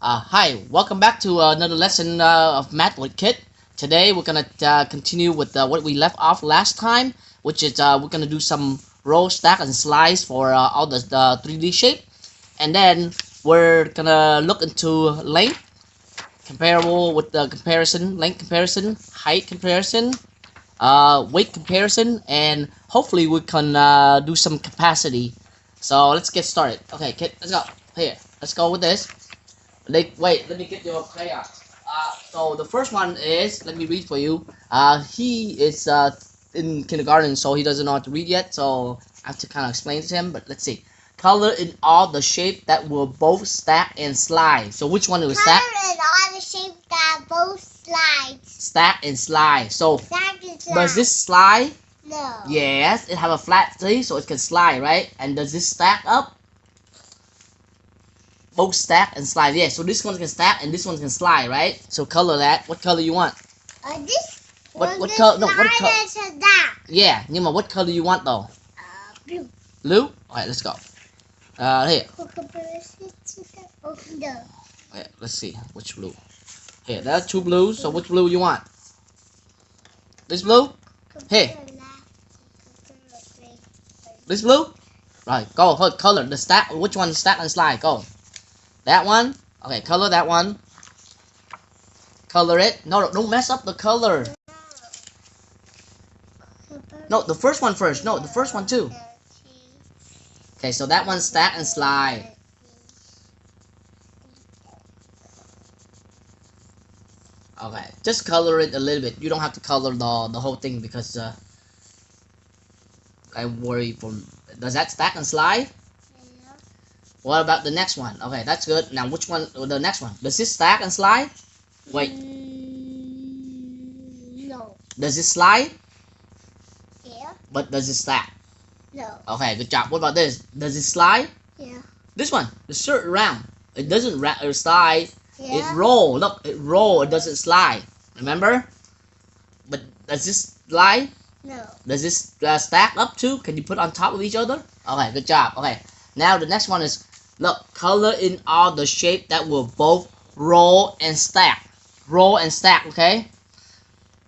Hi, welcome back to another lesson of Math with Kit. Today we're gonna continue with what we left off last time, which is we're gonna do some row, stack, and slice for all the 3D shape, and then we're gonna look into length, comparable with the comparison, length comparison, height comparison, weight comparison, and hopefully we can do some capacity. So let's get started. Okay, Kit, let's go. Here, let's go with this. Wait, let me get your crayon. So the first one is, let me read for you. He is in kindergarten, so he doesn't know how to read yet. So I have to kind of explain to him. But let's see. Color in all the shape that will both stack and slide. So which one will stack? Color in all the shape that both slides. Stack and slide. So Stack and slide. does this slide? No. Yes, it have a flat tree, so it can slide, right? And does this stack up? Both stack and slide. Yeah, so this one can stack and this one can slide, right? So color that. What color you want? This. What color? No, what color? That. Yeah, Nima, what color you want though? Blue. Blue? Alright, let's go. Here. Yeah, let's see which blue. Here, there are two blues. So which blue you want? This blue? Here. This blue? Right, go. Color the stack. Which one stack and slide? Go. That one. Okay, color that one. Color it. No, don't mess up the color. No, the first one first. No, the first one too. Okay, so that one stack and slide. Okay, just color it a little bit. You don't have to color the whole thing because I worry for. Does that stack and slide? What about the next one? Okay, that's good. Now which one? The next one. Does this stack and slide? Wait. No. Does it slide? Yeah. But does it stack? No. Okay, good job. What about this? Does it slide? Yeah. This one, the shirt round. It doesn't slide. Yeah. It roll. Look, it roll. It doesn't slide. Remember? But does this slide? No. Does this stack up too? Can you put on top of each other? Okay, good job. Okay, now the next one is, look, color in all the shape that will both roll and stack. Roll and stack, okay?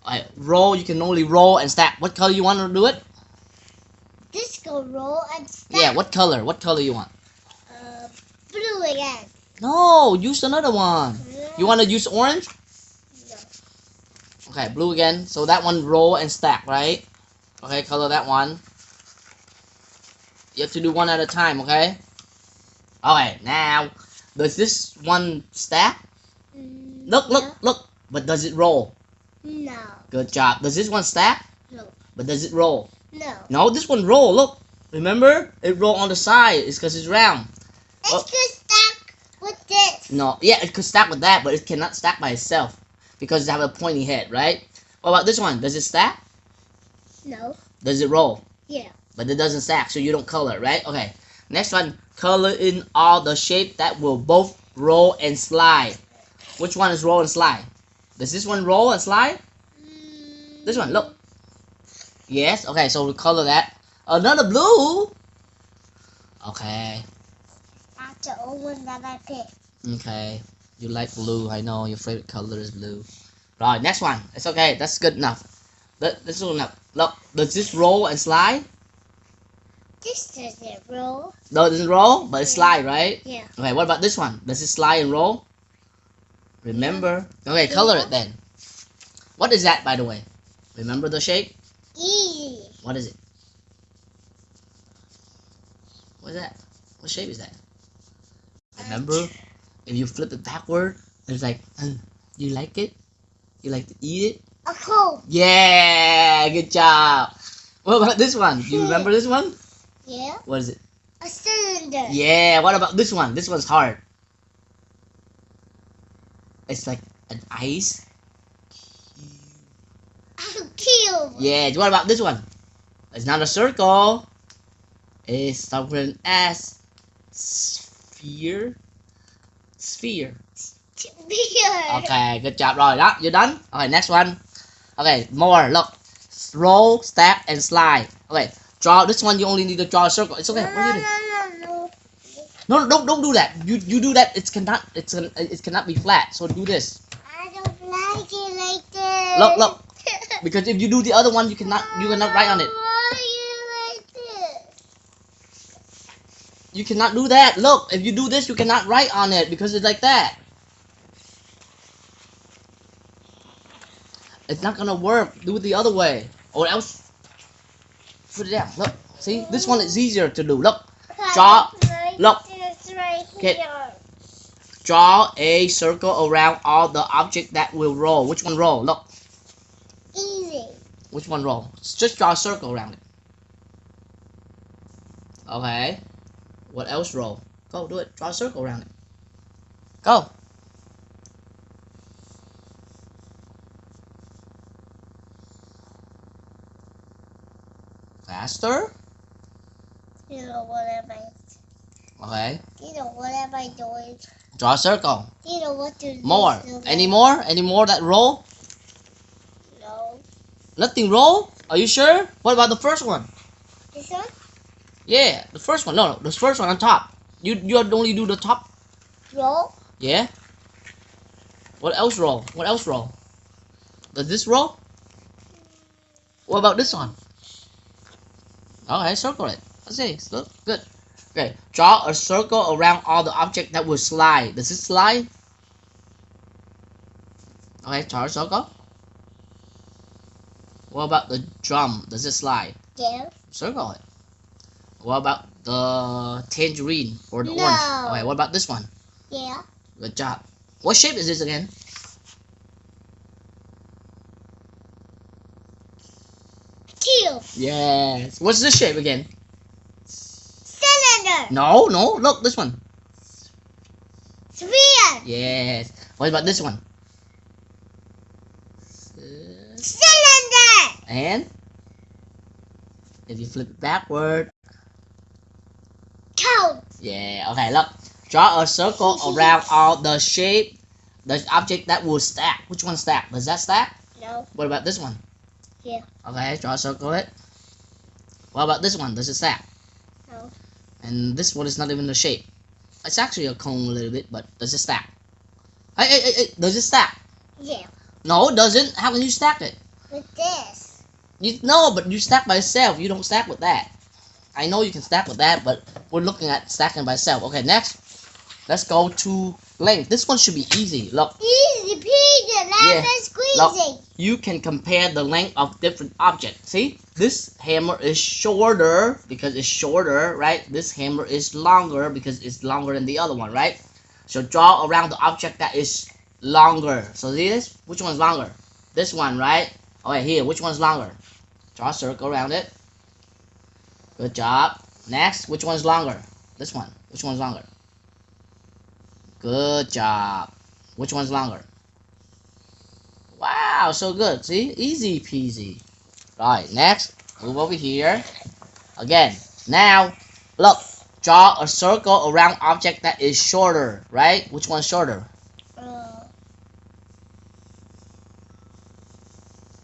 Alright, roll, you can only roll and stack. What color you want to do it? This go roll and stack. Yeah, what color? What color you want? Blue again. No, use another one. You want to use orange? No. Okay, blue again. So that one roll and stack, right? Okay, color that one. You have to do one at a time, okay? Okay, now, does this one stack? Look, look, No. look. But does it roll? No. Good job. Does this one stack? No. But does it roll? No. No, this one roll. Look. Remember? It roll on the side. It's because it's round. It's Oh. could stack with this. No, yeah, it could stack with that, but it cannot stack by itself. Because it have a pointy head, right? What about this one? Does it stack? No. Does it roll? Yeah. But it doesn't stack, so you don't color, right? Okay. Next one, color in all the shape that will both roll and slide. Which one is roll and slide? Does this one roll and slide? This one, look. Yes, okay, so we color that. Another blue. Okay. That's the old one that I picked. Okay. You like blue, I know your favorite color is blue. Right, next one. It's okay, that's good enough. This is good enough. Look, does this roll and slide? This doesn't roll. No, it doesn't roll, but it slide, right? Yeah. Okay, what about this one? Does it slide and roll? Remember? Okay, color it then. What is that, by the way? Remember the shape? Easy. What is it? What is that? What shape is that? Remember? If you flip it backward, it's like, you like it? You like to eat it? A hole. Yeah, good job. What about this one? Do you remember this one? Yeah. What is it? A cylinder. Yeah, what about this one? This one's hard. It's like an ice. A cube. Yeah, what about this one? It's not a circle. It's starts with an S. Sphere. Sphere. Beer. Okay, good job. Rồi, đó, you're done. Okay, next one. Okay, more. Look. Roll, stack, and slide. Okay, draw. This one you only need to draw a circle. It's okay. What are you doing? No. No, don't do that. You do that. It cannot be flat. So do this. I don't like it like this. Look. Because if you do the other one, you cannot write on it. Why you like this? You cannot do that. Look, if you do this, you cannot write on it because it's like that. It's not gonna work. Do it the other way, or else put it down. Look, see, this one is easier to do. Look, draw. Look, okay. Draw a circle around all the object that will roll. Which one roll? Look. Easy. Which one roll? Just draw a circle around it. Okay. What else roll? Go do it. Draw a circle around it. Go. Faster. You know what am I? Okay. You know what am I doing? Draw a circle. You know what to do? More. Any more? Any more that roll? No. Nothing roll? Are you sure? What about the first one? This one? Yeah, the first one. No, the first one on top. You only do the top. Roll. Yeah. What else roll? What else roll? Does this roll? What about this one? Okay, circle it. Let's see. Look, good. Okay, draw a circle around all the objects that will slide. Does it slide? Okay, draw a circle. What about the drum? Does it slide? Yeah. Circle it. What about the tangerine or the No. orange? Okay, what about this one? Yeah. Good job. What shape is this again? Cube. Yes. What's this shape again? Cylinder. No. Look, this one. Sphere. Yes. What about this one? Cylinder. And if you flip it backward. Cone. Yeah. Okay. Look. Draw a circle around all the shape, the object that will stack. Which one stack? Does that stack? No. What about this one? Yeah. Okay. Draw a circle it. What about this one? Does it stack? No. And this one is not even the shape. It's actually a cone a little bit, but does it stack? Hey, does it stack? Yeah. No, it doesn't. How can you stack it? With this. No, but you stack by itself. You don't stack with that. I know you can stack with that, but we're looking at stacking by itself. Okay, next. Let's go to length. This one should be easy. Look. Easy peasy, lemon squeezy. Look, you can compare the length of different objects. See? This hammer is shorter because it's shorter, right? This hammer is longer because it's longer than the other one, right? So draw around the object that is longer. So see this? Which one's longer? This one, right? Okay, here. Which one's longer? Draw a circle around it. Good job. Next, which one's longer? This one. Which one's longer? Good job. Which one's longer? Wow, so good. See? Easy peasy. Right, next, move over here. Again, now, look. Draw a circle around object that is shorter, right? Which one's shorter?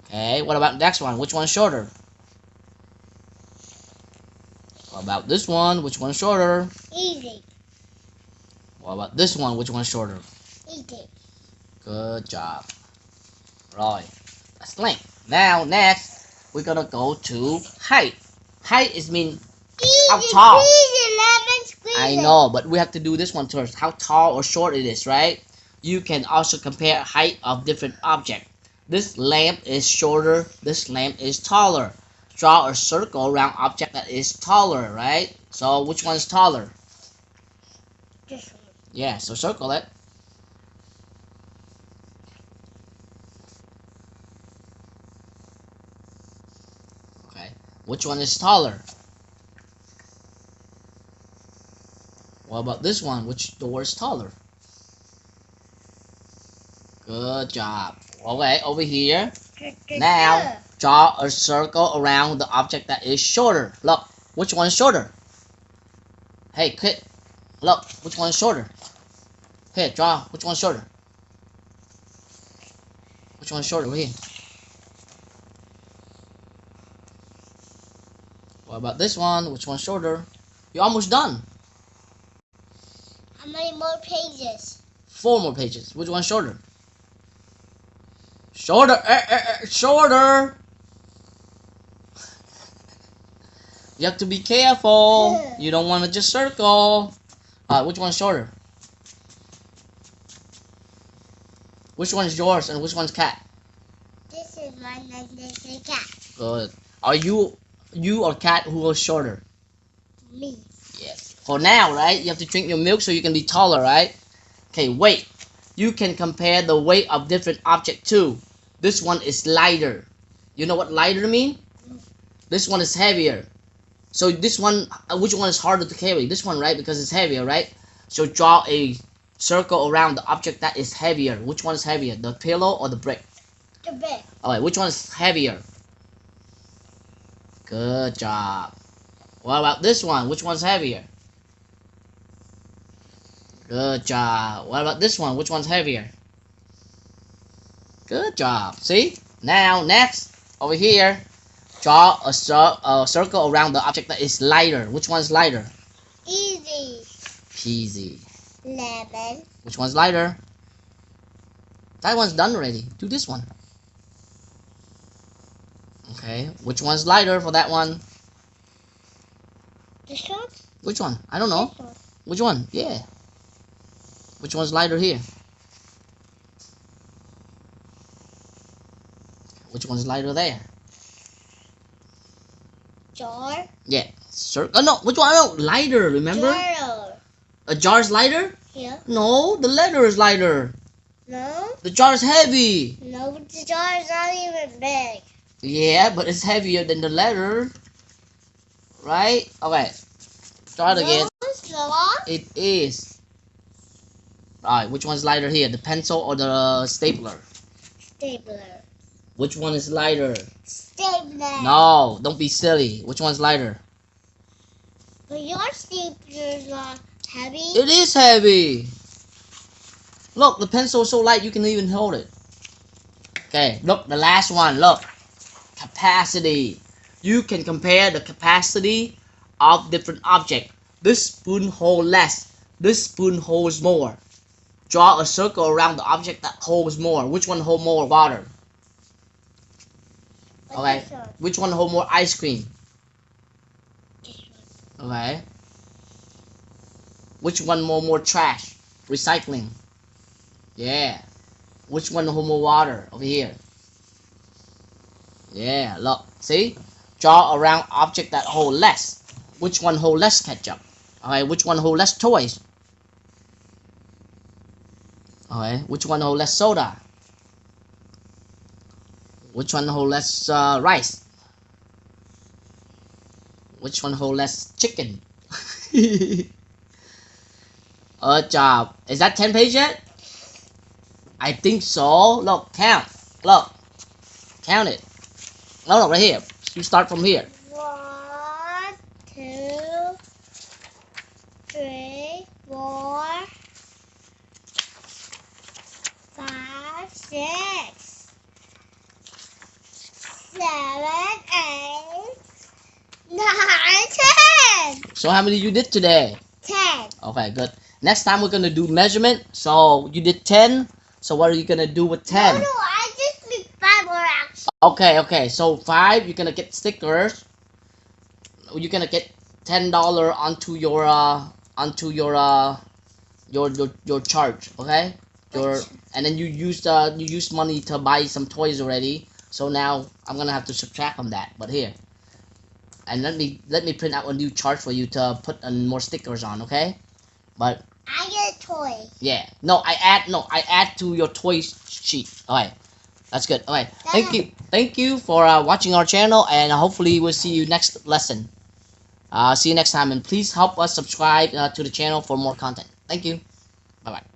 Okay, what about the next one? Which one's shorter? What about this one? Which one's shorter? Easy. What about this one? Which one's shorter? Easy. Good job. Right, that's length. Now, next, we're gonna go to height. Height is mean how tall. Peasy, lemon squeezy. I know, but we have to do this one first. How tall or short it is, right? You can also compare height of different objects. This lamp is shorter. This lamp is taller. Draw a circle around object that is taller, right? So which one's taller? This one. Yeah, so circle it. Okay. Which one is taller? What about this one? Which door is taller? Good job. Okay, over here. Now, draw a circle around the object that is shorter. Look, which one is shorter? Hey, kid. Look, which one is shorter? Here, draw. Which one's shorter? Which one's shorter? Over here. What about this one? Which one's shorter? You're almost done. more pages. 4 more pages. Which one's shorter? Shorter. Shorter. You have to be careful. You don't want to just circle. Which one's shorter? Which one is yours and which one's cat? This is mine and this is cat. Good. Are you or cat who is shorter? Me. Yes. For now, right? You have to drink your milk so you can be taller, right? Okay, weight. You can compare the weight of different objects too. This one is lighter. You know what lighter mean? This one is heavier. So this one, which one is harder to carry? This one, right? Because it's heavier, right? So draw a circle around the object that is heavier. Which one is heavier? The pillow or the brick? The brick. Alright, which one is heavier? Good job. What about this one? Which one's heavier? Good job. What about this one? Which one's heavier? Good job. See? Now, next, over here, draw a circle around the object that is lighter. Which one's lighter? Easy. Peasy. Lemon. Which one's lighter? That one's done already. Do this one. Okay. Which one's lighter for that one? This one? Which one? I don't know. This one. Which one? Yeah. Which one's lighter here? Which one's lighter there? Jar. Yeah. Circle. No. Which one? No. Lighter. Remember? Jar. A jar's lighter? Yeah. No. The letter is lighter. No. The jar is heavy. No, the jar is not even big. Yeah, but it's heavier than the letter. Right? Okay. Try it again. No, it's not. It is. Alright, which one's lighter here? The pencil or the stapler? Stapler. Which one is lighter? Stapler. No, don't be silly. Which one's lighter? But your stapler's not heavy. It is heavy. Look, the pencil is so light you can even hold it. Okay, look, the last one. Look. Capacity. You can compare the capacity of different objects. This spoon holds less. This spoon holds more. Draw a circle around the object that holds more. Which one holds more water? Okay. Which one holds more ice cream? This one. Okay. Which one more trash? Recycling. Yeah. Which one holds more water? Over here. Yeah, look. See? Draw around object that hold less. Which one hold less ketchup? Okay, which one hold less toys? Okay, which one hold less soda? Which one hold less rice? Which one hold less chicken? Good job. Is that 10 pages yet? I think so. Look, count. Look. Count it. No, right here. You start from here. 1, 2, 3, 4, 5, 6, 7, 8, 9, 10. So how many you did today? 10. Okay, good. Next time we're gonna do measurement. So you did 10. So what are you gonna do with 10? No, I just did 5 more actions. Okay. So 5, you're gonna get stickers. You're gonna get $10 onto your your charge. Okay. And then you used money to buy some toys already. So now I'm gonna have to subtract from that. But here, and let me print out a new charge for you to put more stickers on. Okay. But I get a toy. yeah, I add to your toy sheet. Okay. That's good. Okay. Thank you for watching our channel, and hopefully we'll see you next lesson. See you next time, and please help us subscribe to the channel for more content. Thank you. Bye bye.